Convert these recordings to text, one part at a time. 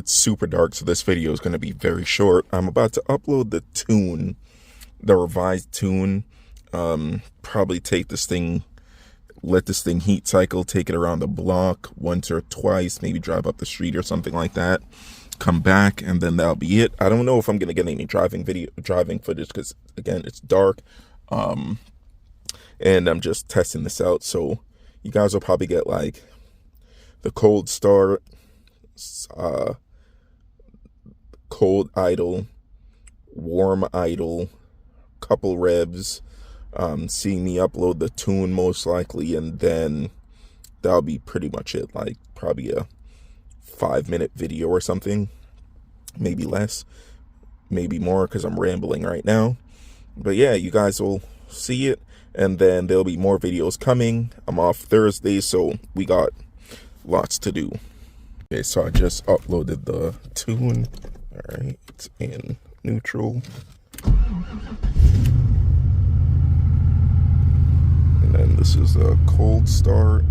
it's super dark, so this video is going to be very short. I'm about to upload the tune, the revised tune. Probably take this thing, let this thing heat cycle, take it around the block once or twice, maybe drive up the street or something like that, come back, and then that'll be it. I don't know if I'm gonna get any driving footage because again, it's dark, and I'm just testing this out. So you guys will probably get like the cold start, cold idle, warm idle, couple revs, seeing me upload the tune most likely, and then that'll be pretty much it. Like probably a 5-minute video or something, maybe less, maybe more, because I'm rambling right now. But yeah, you guys will see it, and then there'll be more videos coming. I'm off Thursday, so we got lots to do. Okay, so I just uploaded the tune. All right, it's in neutral. And then this is a cold start.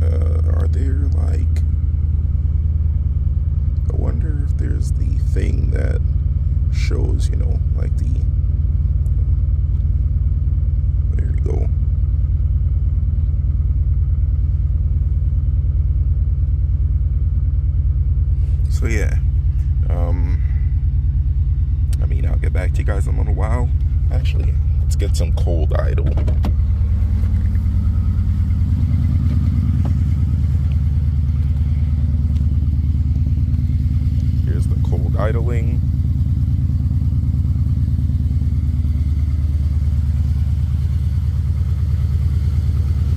Are there like, I wonder if there's the thing that shows, you know, like the, there you go. So yeah, I mean, I'll get back to you guys in a little while. Actually, let's get some cold idle. Here's the cold idling.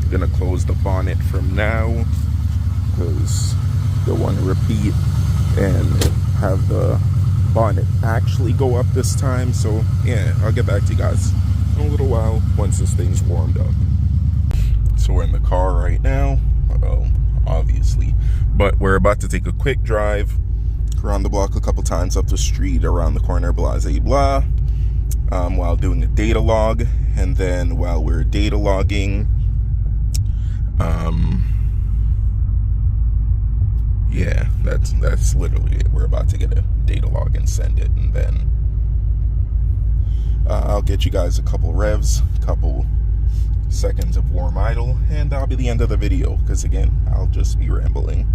I'm gonna close the bonnet from now because don't want to repeat and have the bonnet actually go up this time. So yeah, I'll get back to you guys in a little while once this thing's warmed up. So we're in the car right now, obviously, but we're about to take a quick drive around the block a couple times, up the street, around the corner, blah blah blah, while doing a data log. And then while we're data logging, yeah, that's literally it. We're about to get a data log and send it, and then I'll get you guys a couple revs, couple seconds of warm idle, and that'll be the end of the video, because again, I'll just be rambling.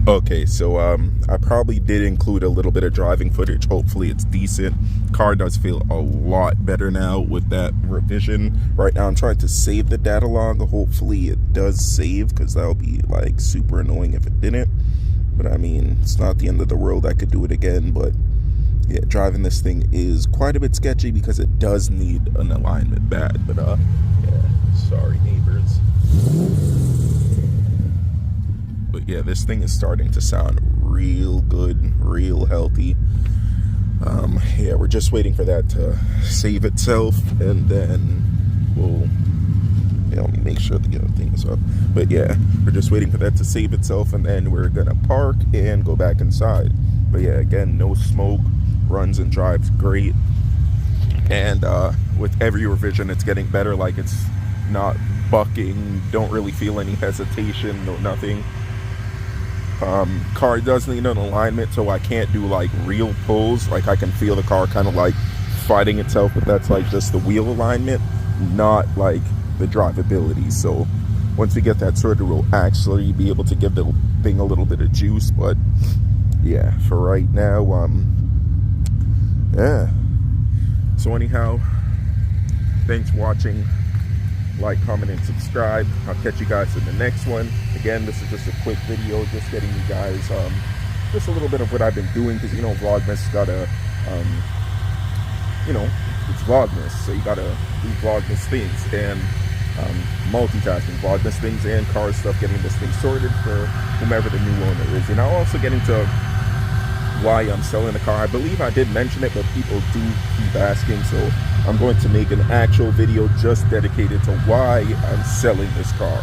Okay, so I probably did include a little bit of driving footage. Hopefully it's decent. Car does feel a lot better now with that revision. Right now I'm trying to save the data log. Hopefully it does save, because that would be like super annoying if it didn't. But I mean, it's not the end of the world. I could do it again. But yeah, driving this thing is quite a bit sketchy because it does need an alignment bad. But yeah, sorry neighbors. But yeah, this thing is starting to sound real good, real healthy. Yeah, we're just waiting for that to save itself, and then we'll, let me make sure the thing is up. But yeah, we're just waiting for that to save itself, and then we're gonna park and go back inside. But yeah, again, no smoke, runs and drives great. And with every revision, it's getting better. Like, it's not bucking, don't really feel any hesitation, no nothing. Car does need an alignment, so I can't do like real pulls. Like, I can feel the car kind of like fighting itself, but that's like just the wheel alignment, not like the drivability. So once we get that sorted, we'll actually be able to give the thing a little bit of juice. But yeah, for right now, yeah. So anyhow, thanks for watching. Like, comment, and subscribe. I'll catch you guys in the next one. Again, this is just a quick video, just getting you guys just a little bit of what I've been doing, because Vlogmas gotta it's Vlogmas, so you gotta do Vlogmas things, and multitasking Vlogmas things and car stuff, getting this thing sorted for whomever the new owner is. And I'll also get into why I'm selling the car. I believe I did mention it, but people do keep asking, so I'm going to make an actual video just dedicated to why I'm selling this car.